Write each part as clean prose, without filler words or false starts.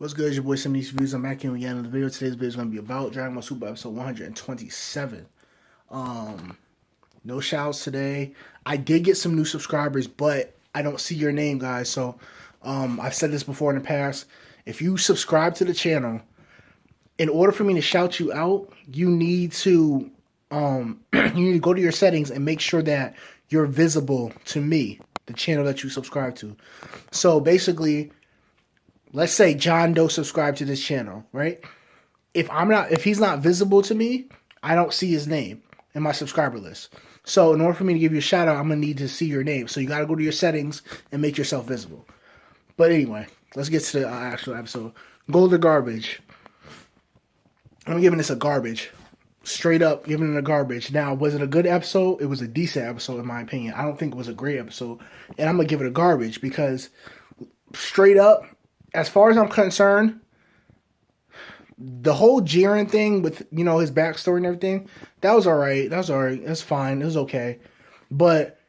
What's good? It's your boy SimD'sReviews. I'm back here again in the video. Today's video is going to be about Dragon Ball Super episode 127. No shouts today. I did get some new subscribers, but I don't see your name, guys. So, I've said this before in the past. If you subscribe to the channel, in order for me to shout you out, you need to go to your settings and make sure that you're visible to me, the channel that you subscribe to. So basically, let's say John Doe subscribed to this channel, right? If he's not visible to me, I don't see his name in my subscriber list. So in order for me to give you a shout out, I'm gonna need to see your name. So you gotta go to your settings and make yourself visible. But anyway, let's get to the actual episode. Gold or garbage? I'm giving this a garbage. Straight up giving it a garbage. Now, was it a good episode? It was a decent episode in my opinion. I don't think it was a great episode. And I'm gonna give it a garbage because straight up, as far as I'm concerned, the whole Jiren thing with, his backstory and everything, that was alright. That's fine. It was okay. But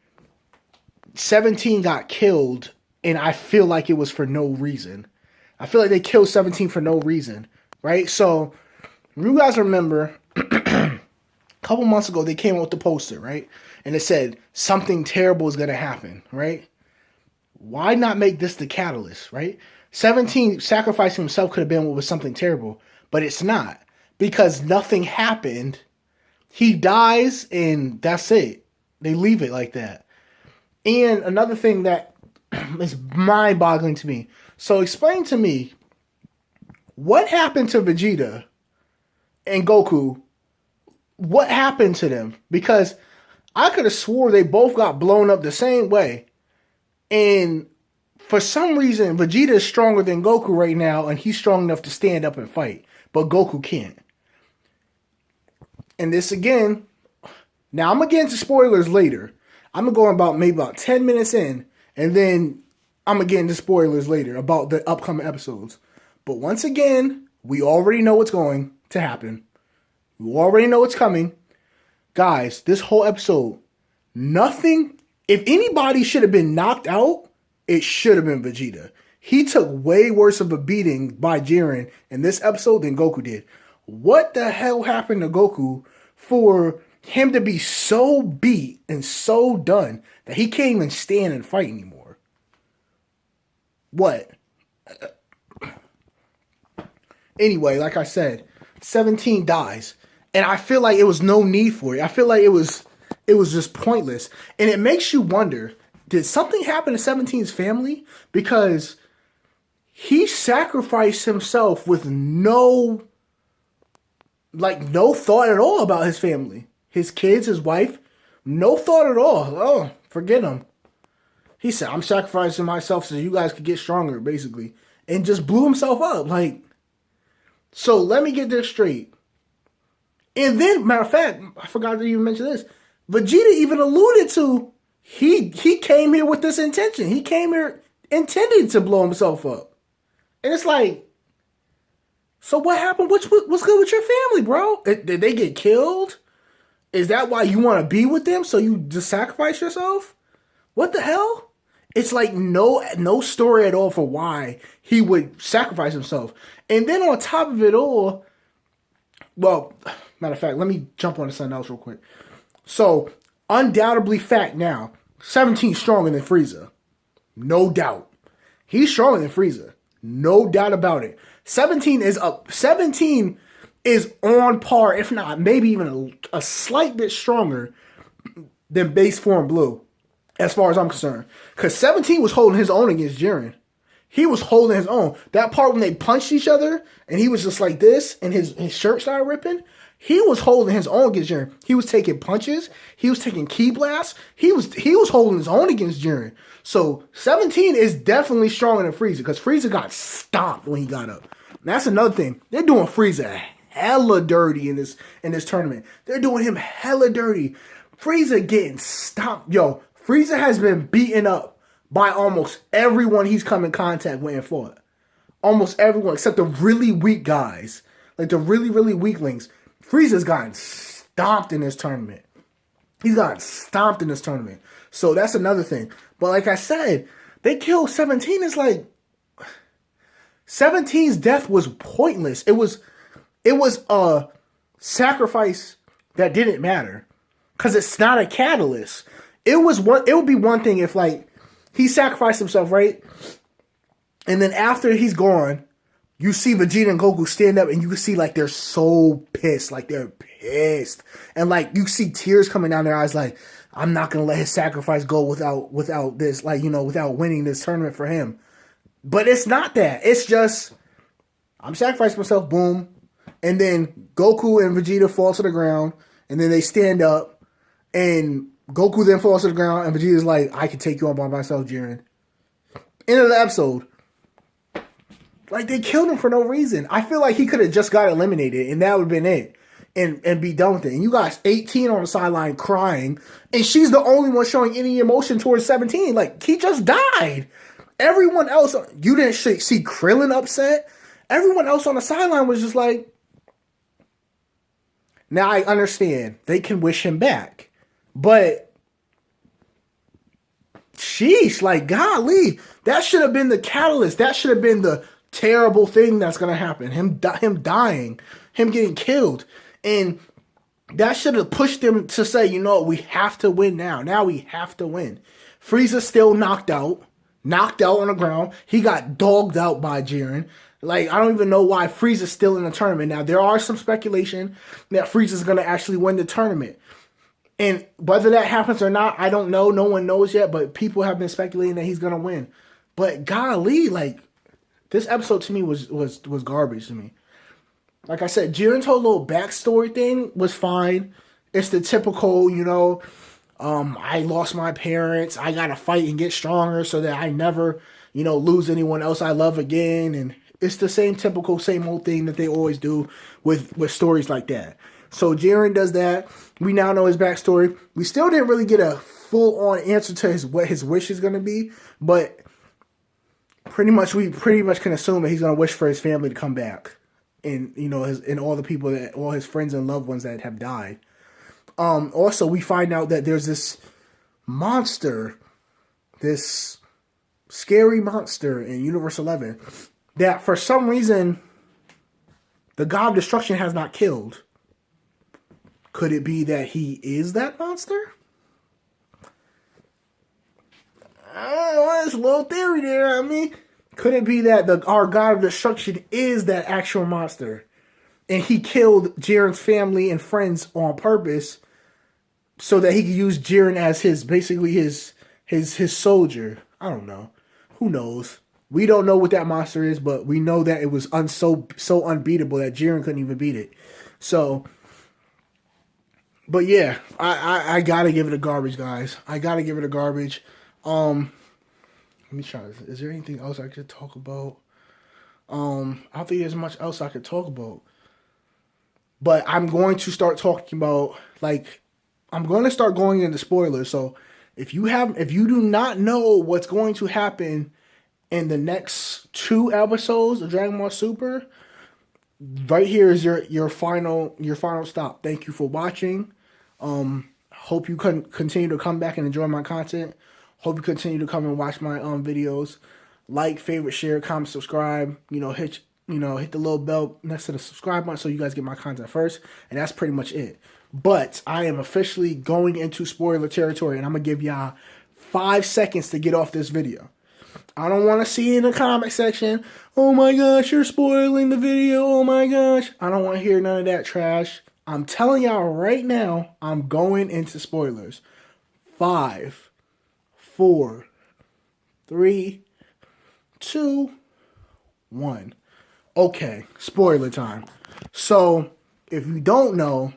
17 got killed, and I feel like it was for no reason. I feel like they killed 17 for no reason, right? So, you guys remember, a couple months ago, they came out with the poster, right? And it said, something terrible is going to happen, right? Why not make this the catalyst, right? 17 sacrificing himself could have been what was something terrible, but it's not. Because nothing happened. He dies, and that's it. They leave it like that. And another thing that is mind-boggling to me. So explain to me, what happened to Vegeta and Goku? What happened to them? Because I could have swore they both got blown up the same way. And for some reason, Vegeta is stronger than Goku right now, and he's strong enough to stand up and fight. But Goku can't. And this again, now I'm going to get into spoilers later. I'm going to go maybe about 10 minutes in, and then I'm going to get into spoilers later about the upcoming episodes. But once again, we already know what's going to happen. We already know what's coming. Guys, this whole episode, nothing, if anybody should have been knocked out, it should have been Vegeta. He took way worse of a beating by Jiren in this episode than Goku did. What the hell happened to Goku for him to be so beat and so done that he can't even stand and fight anymore? What? Anyway, like I said, 17 dies. And I feel like it was no need for it. I feel like it was just pointless. And it makes you wonder, did something happen to 17's family? Because he sacrificed himself with no thought at all about his family. His kids, his wife, no thought at all. Oh, forget him. He said, I'm sacrificing myself so you guys could get stronger, basically. And just blew himself up. So let me get this straight. And then, matter of fact, I forgot to even mention this. Vegeta even alluded to he came here with this intention. He came here intending to blow himself up. And it's like, so what happened? What's good with your family, bro? Did they get killed? Is that why you want to be with them? So you just sacrifice yourself? What the hell? It's like no story at all for why he would sacrifice himself. And then on top of it all, well, matter of fact, let me jump on to something else real quick. So, undoubtedly fact now, 17 stronger than Frieza. No doubt. He's stronger than Frieza. No doubt about it. 17 is up. 17 is on par, if not maybe even a slight bit stronger than base form Blue, as far as I'm concerned. Because 17 was holding his own against Jiren. He was holding his own. That part when they punched each other and he was just like this and his shirt started ripping, he was holding his own against Jiren. He was taking punches. He was taking ki blasts. He was holding his own against Jiren. So 17 is definitely stronger than Frieza because Frieza got stomped when he got up. And that's another thing. They're doing Frieza hella dirty in this tournament. They're doing him hella dirty. Frieza getting stomped. Yo, Frieza has been beaten up by almost everyone he's come in contact with and fought. Almost everyone except the really weak guys. Like the really, really weaklings. Frieza's gotten stomped in this tournament. He's gotten stomped in this tournament. So that's another thing. But like I said, they killed 17. It's like, 17's death was pointless. It was a sacrifice that didn't matter because it's not a catalyst. It would be one thing if like he sacrificed himself, right? And then after he's gone, you see Vegeta and Goku stand up and you can see like they're so pissed, like they're pissed. And like you see tears coming down their eyes like, I'm not going to let his sacrifice go without this, like, you know, without winning this tournament for him. But it's not that. It's just, I'm sacrificing myself, boom. And then Goku and Vegeta fall to the ground and then they stand up and Goku then falls to the ground and Vegeta's like, I can take you on by myself, Jiren. End of the episode. Like, they killed him for no reason. I feel like he could have just got eliminated, and that would have been it. And be done with it. And you guys, 18 on the sideline crying, and she's the only one showing any emotion towards 17. Like, he just died. Everyone else, you didn't see Krillin upset. Everyone else on the sideline was just like, now I understand. They can wish him back. But, sheesh, like, golly, that should have been the catalyst. That should have been the terrible thing that's going to happen. Him dying, him getting killed. And that should have pushed them to say, you know what, we have to win now. Now we have to win. Frieza's still knocked out on the ground. He got dogged out by Jiren. Like, I don't even know why Frieza's still in the tournament. Now, there are some speculation that Frieza's going to actually win the tournament. And whether that happens or not, I don't know. No one knows yet, but people have been speculating that he's going to win. But golly, like, this episode to me was garbage to me. Like I said, Jiren's whole little backstory thing was fine. It's the typical, you know, I lost my parents. I got to fight and get stronger so that I never, you know, lose anyone else I love again. And it's the same typical, same old thing that they always do with stories like that. So Jiren does that. We now know his backstory. We still didn't really get a full-on answer to what his wish is going to be. But we pretty much can assume that he's going to wish for his family to come back. And, you know, all his friends and loved ones that have died. Also, we find out that there's this monster, this scary monster in Universe 11 that for some reason the God of Destruction has not killed. Could it be that he is that monster? I don't know, there's a little theory there. I mean, could it be that our God of Destruction is that actual monster? And he killed Jiren's family and friends on purpose so that he could use Jiren as his soldier. I don't know. Who knows? We don't know what that monster is, but we know that it was so unbeatable that Jiren couldn't even beat it. So, but yeah, I gotta give it a garbage, guys. I gotta give it a garbage. Let me try this. Is there anything else I could talk about? I don't think there's much else I could talk about. But I'm going to start talking about, like, I'm going to start going into spoilers. So if you do not know what's going to happen in the next 2 episodes of Dragon Ball Super, right here is your final stop. Thank you for watching. Hope you continue to come back and enjoy my content. Hope you continue to come and watch my videos. Like, favorite, share, comment, subscribe. Hit the little bell next to the subscribe button so you guys get my content first. And that's pretty much it. But I am officially going into spoiler territory, and I'm going to give y'all 5 seconds to get off this video. I don't want to see in the comment section, oh my gosh, you're spoiling the video, oh my gosh. I don't want to hear none of that trash. I'm telling y'all right now, I'm going into spoilers. 5, 4, 3, 2, 1. Okay, spoiler time. So, if you don't know,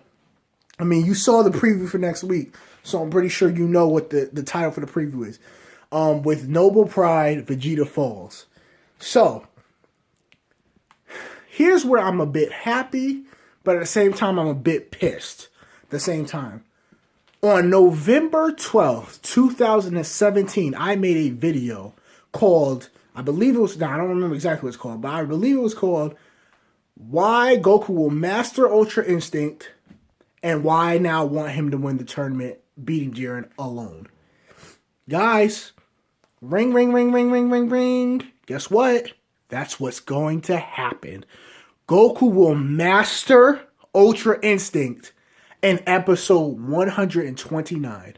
I mean, you saw the preview for next week, so I'm pretty sure you know what the title for the preview is. With Noble Pride, Vegeta falls. So, here's where I'm a bit happy, but at the same time, I'm a bit pissed. At the same time. On November 12th, 2017, I made a video called, I don't remember exactly what it's called, but I believe it was called Why Goku Will Master Ultra Instinct and Why I Now Want Him to Win the Tournament, beating Jiren alone. Guys, ring, ring, ring, ring, ring, ring, ring. Guess what? That's what's going to happen. Goku will master Ultra Instinct in episode 129.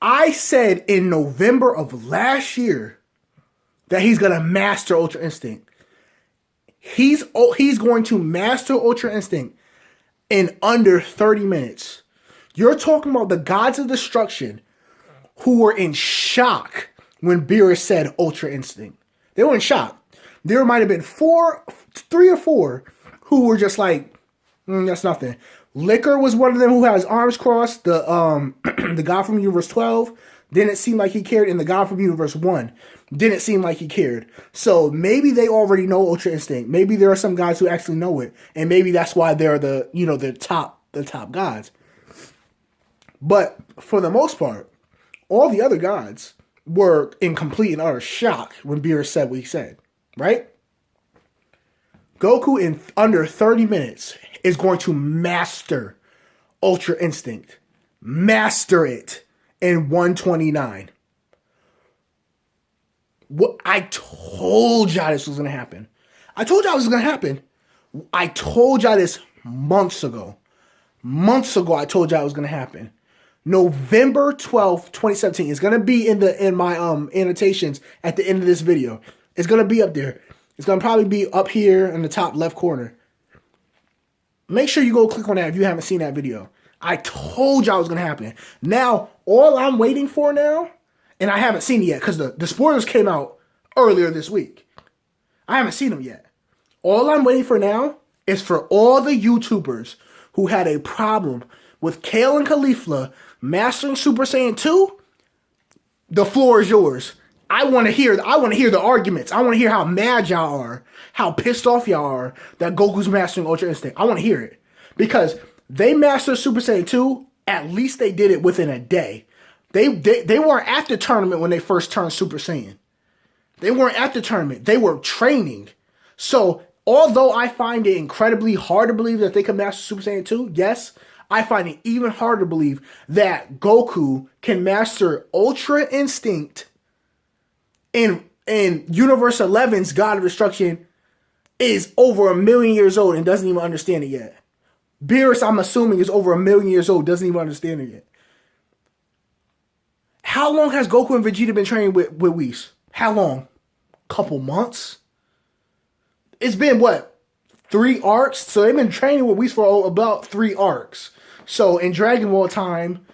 I said in November of last year that he's going to master Ultra Instinct. He's going to master Ultra Instinct in under 30 minutes. You're talking about the gods of destruction who were in shock when Beerus said Ultra Instinct. They were in shock. There might have been 3 or 4 who were just like, that's nothing. Liquor was one of them who had his arms crossed. The the guy from Universe 12 didn't seem like he cared, and the guy from Universe 1 didn't seem like he cared. So maybe they already know Ultra Instinct. Maybe there are some guys who actually know it, and maybe that's why they're the top gods. But for the most part, all the other gods were in complete and utter shock when Beerus said what he said, right? Goku in under 30 minutes is going to master Ultra Instinct. Master it in 129. What I told y'all this was going to happen. I told y'all this was going to happen. I told y'all this months ago. Months ago, I told y'all it was going to happen. November 12th, 2017. It's going to be in my annotations at the end of this video. It's going to be up there. It's going to probably be up here in the top left corner. Make sure you go click on that if you haven't seen that video. I told y'all it was going to happen. Now, all I'm waiting for now, and I haven't seen it yet because the spoilers came out earlier this week. I haven't seen them yet. All I'm waiting for now is for all the YouTubers who had a problem with Kale and Caulifla mastering Super Saiyan 2. The floor is yours. I want to hear the arguments. I want to hear how mad y'all are, how pissed off y'all are that Goku's mastering Ultra Instinct. I want to hear it. Because they mastered Super Saiyan 2, at least they did it within a day. They weren't at the tournament when they first turned Super Saiyan. They weren't at the tournament. They were training. So, although I find it incredibly hard to believe that they could master Super Saiyan 2, yes, I find it even harder to believe that Goku can master Ultra Instinct in Universe 11's God of Destruction is over 1 million years old and doesn't even understand it yet. Beerus, I'm assuming, is over 1 million years old, doesn't even understand it yet. How long has Goku and Vegeta been training with Whis? How long? Couple months? It's been, what, 3 arcs? So they've been training with Whis for about 3 arcs. So in Dragon Ball time,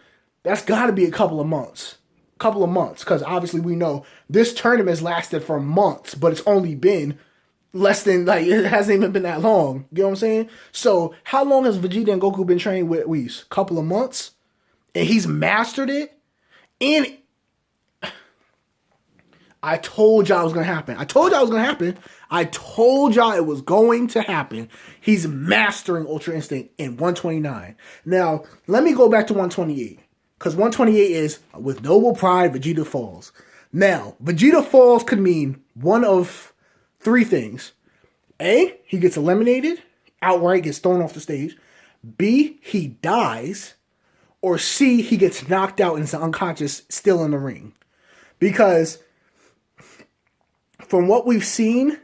that's got to be a couple of months. Because obviously we know this tournament has lasted for months, but it's only been less than, it hasn't even been that long. You know what I'm saying? So how long has Vegeta and Goku been training with Whis? Couple of months? And he's mastered it? And I told y'all it was going to happen. I told y'all it was going to happen. He's mastering Ultra Instinct in 129. Now, let me go back to 128. Because 128 is, with noble pride, Vegeta falls. Now, Vegeta falls could mean one of 3 things. A, he gets eliminated, outright gets thrown off the stage. B, he dies. Or C, he gets knocked out and is unconscious, still in the ring. Because from what we've seen,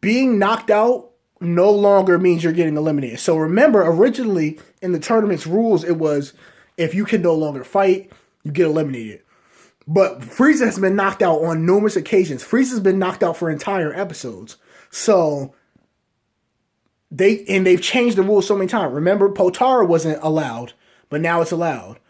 being knocked out no longer means you're getting eliminated. So remember, originally in the tournament's rules, it was if you can no longer fight, you get eliminated. But Frieza has been knocked out on numerous occasions. Frieza's been knocked out for entire episodes. So they've changed the rules so many times. Remember, Potara wasn't allowed, but now it's allowed.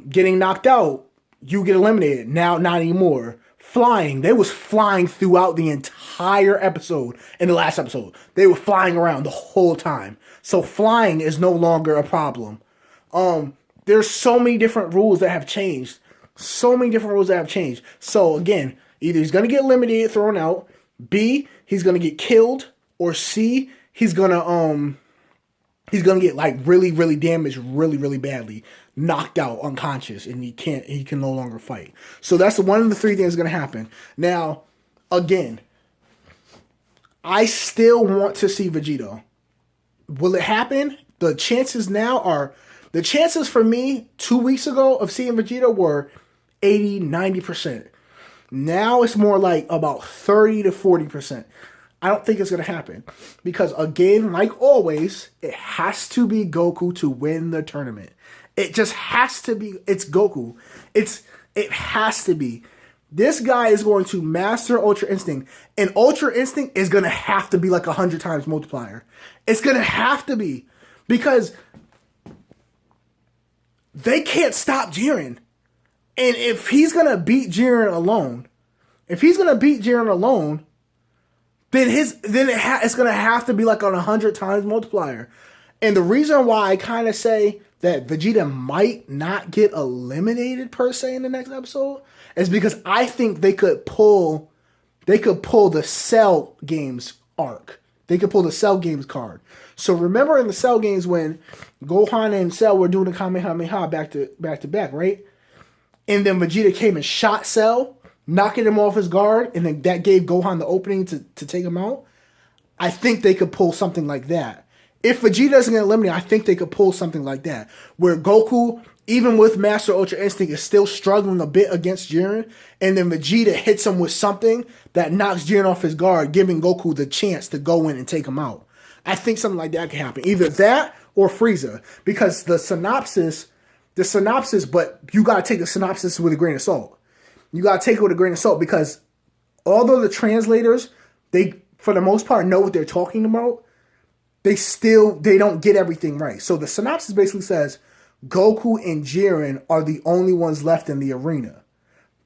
Getting knocked out, you get eliminated. Now, not anymore. Flying. They was flying throughout the entire episode in the last episode. They were flying around the whole time. So flying is no longer a problem. There's so many different rules that have changed. So again, either he's going to get eliminated, thrown out. B, he's going to get killed. Or C, he's going to get really, really damaged really, really badly. Knocked out, unconscious, and he can no longer fight. So that's one of the 3 things going to happen. Now, again, I still want to see Vegeta. Will it happen? The chances for me 2 weeks ago of seeing Vegeta were 80, 90%. Now it's more like about 30 to 40%. I don't think it's going to happen. Because again, like always, it has to be Goku to win the tournament. It just has to be. It's Goku. It has to be. This guy is going to master Ultra Instinct. And Ultra Instinct is going to have to be like 100 times multiplier. It's going to have to be. Because they can't stop Jiren. And if he's going to beat Jiren alone, then it's going to have to be like on 100 times multiplier. And the reason why I kind of say that Vegeta might not get eliminated per se in the next episode is because I think they could pull the Cell Games arc. They could pull the Cell Games card. So remember in the Cell Games when Gohan and Cell were doing the Kamehameha back to back, right? And then Vegeta came and shot Cell, knocking him off his guard, and then that gave Gohan the opening to take him out. I think they could pull something like that. If Vegeta doesn't get eliminated, I think they could pull something like that. Where Goku, even with Master Ultra Instinct, is still struggling a bit against Jiren, and then Vegeta hits him with something that knocks Jiren off his guard, giving Goku the chance to go in and take him out. I think something like that could happen. Either that or Frieza. Because the synopsis, but you gotta take the synopsis with a grain of salt. You gotta take it with a grain of salt because although the translators, they for the most part know what they're talking about, they don't get everything right. So the synopsis basically says Goku and Jiren are the only ones left in the arena.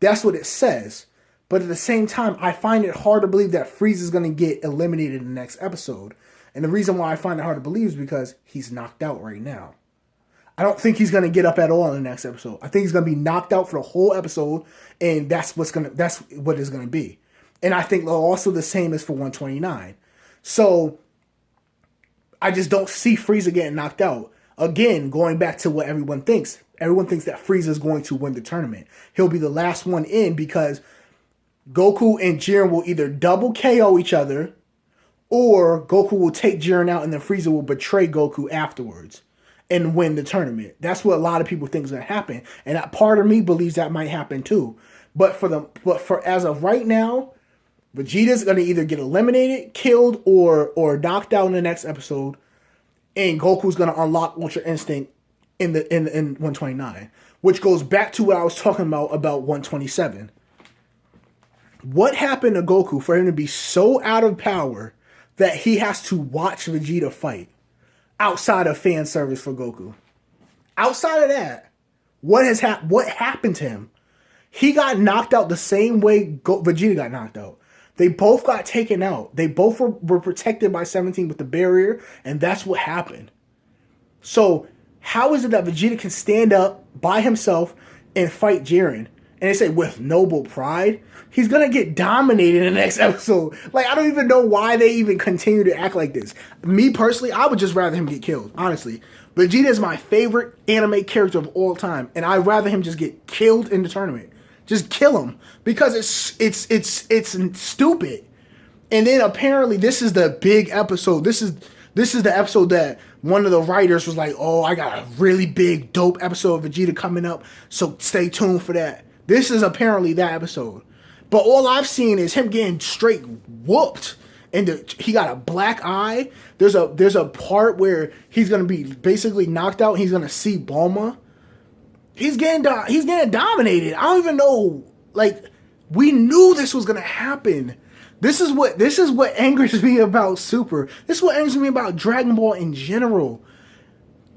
That's what it says. But at the same time, I find it hard to believe that Frieza is going to get eliminated in the next episode. And the reason why I find it hard to believe is because he's knocked out right now. I don't think he's going to get up at all in the next episode. I think he's going to be knocked out for the whole episode, and that's what it's going to be. And I think also the same is for 129. So I just don't see Frieza getting knocked out. Again, going back to what everyone thinks. Everyone thinks that Frieza is going to win the tournament. He'll be the last one in because Goku and Jiren will either double KO each other or Goku will take Jiren out and then Frieza will betray Goku afterwards and win the tournament. That's what a lot of people think is going to happen. And that part of me believes that might happen too. But for as of right now, Vegeta's going to either get eliminated, killed, or knocked out in the next episode, and Goku's going to unlock Ultra Instinct in 129, which goes back to what I was talking about 127. What happened to Goku for him to be so out of power that he has to watch Vegeta fight outside of fan service for Goku? Outside of that, what happened to him? He got knocked out the same way Vegeta got knocked out. They both got taken out. They both were protected by 17 with the barrier, and that's what happened. So how is it that Vegeta can stand up by himself and fight Jiren? And they say with noble pride, he's going to get dominated in the next episode. Like, I don't even know why they even continue to act like this. Me personally, I would just rather him get killed, honestly. Vegeta is my favorite anime character of all time, and I'd rather him just get killed in the tournament. Just kill him because it's stupid. And then apparently this is the big episode. This is the episode that one of the writers was like, "Oh, I got a really big dope episode of Vegeta coming up, so stay tuned for that." This is apparently that episode. But all I've seen is him getting straight whooped, and he got a black eye. There's a part where he's gonna be basically knocked out. And he's gonna see Bulma. He's getting dominated. I don't even know. Like, we knew this was gonna happen. This is what angers me about Super. This is what angers me about Dragon Ball in general.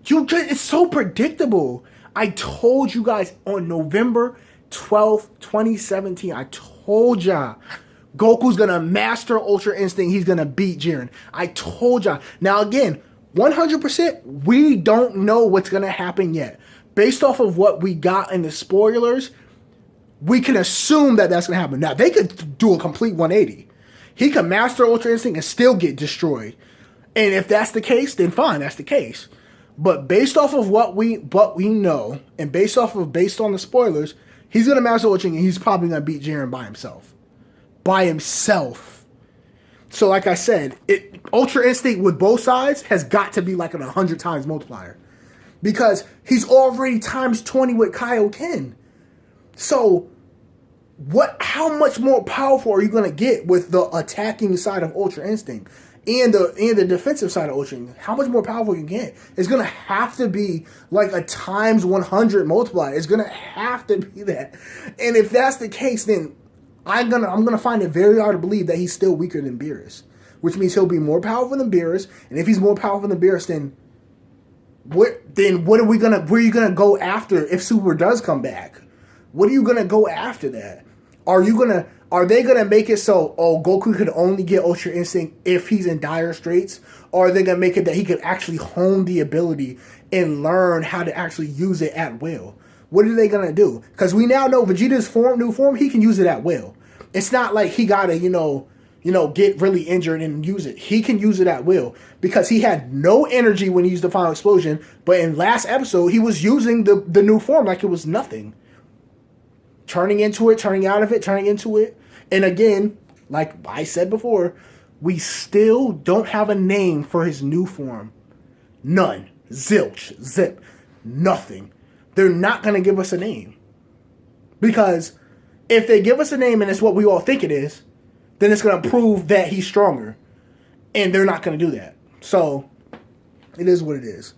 It's so predictable. I told you guys on November 12th, 2017. I told y'all Goku's gonna master Ultra Instinct. He's gonna beat Jiren. I told y'all. Now again, 100%, we don't know what's gonna happen yet. Based off of what we got in the spoilers, we can assume that that's going to happen. Now, they could do a complete 180. He could master Ultra Instinct and still get destroyed. And if that's the case, then fine, that's the case. But based off of what we know, and based on the spoilers, he's going to master Ultra Instinct and he's probably going to beat Jiren by himself. By himself. So like I said, Ultra Instinct with both sides has got to be like an 100 times multiplier. Because he's already times 20 with Kaioken. So how much more powerful are you gonna get with the attacking side of Ultra Instinct and the defensive side of Ultra Instinct? How much more powerful you get? It's gonna have to be like a times 100 multiplier. It's gonna have to be that. And if that's the case, then I'm gonna find it very hard to believe that he's still weaker than Beerus, which means he'll be more powerful than Beerus. And if he's more powerful than Beerus, then where are you gonna go after if Super does come back? What are you gonna go after that? Are they gonna make it so Goku could only get Ultra Instinct if he's in dire straits? Or are they gonna make it that he could actually hone the ability and learn how to actually use it at will? What are they gonna do? Because we now know Vegeta's new form, he can use it at will. It's not like he gotta, get really injured and use it. He can use it at will because he had no energy when he used the final explosion. But in last episode, he was using the new form like it was nothing. Turning into it, turning out of it, turning into it. And again, like I said before, we still don't have a name for his new form. None. Zilch. Zip. Nothing. They're not going to give us a name. Because if they give us a name and it's what we all think it is, then it's going to prove that he's stronger. And they're not going to do that. So, it is what it is.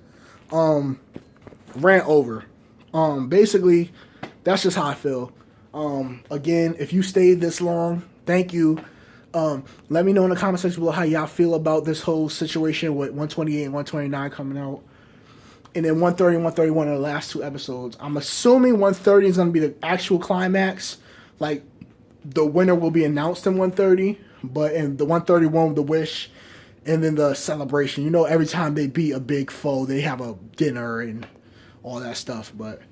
Rant over. Basically, that's just how I feel. Again, if you stayed this long, thank you. Let me know in the comment section below how y'all feel about this whole situation with 128 and 129 coming out. And then 130 and 131 are the last two episodes. I'm assuming 130 is going to be the actual climax. Like, the winner will be announced in 130. But in the 131, the wish and then the celebration. Every time they beat a big foe, they have a dinner and all that stuff. But,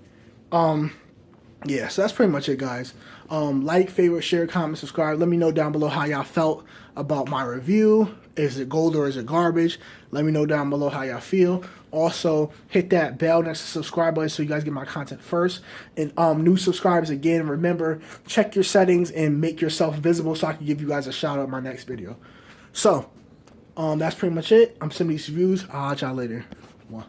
yeah, so that's pretty much it, guys. Like, favorite, share, comment, subscribe. Let me know down below how y'all felt about my review. Is it gold or is it garbage? Let me know down below how y'all feel. Also, hit that bell next to subscribe button so you guys get my content first. And new subscribers, again, remember, check your settings and make yourself visible so I can give you guys a shout out in my next video. So, that's pretty much it. I'm SimD'sReviews. I'll catch y'all later. One.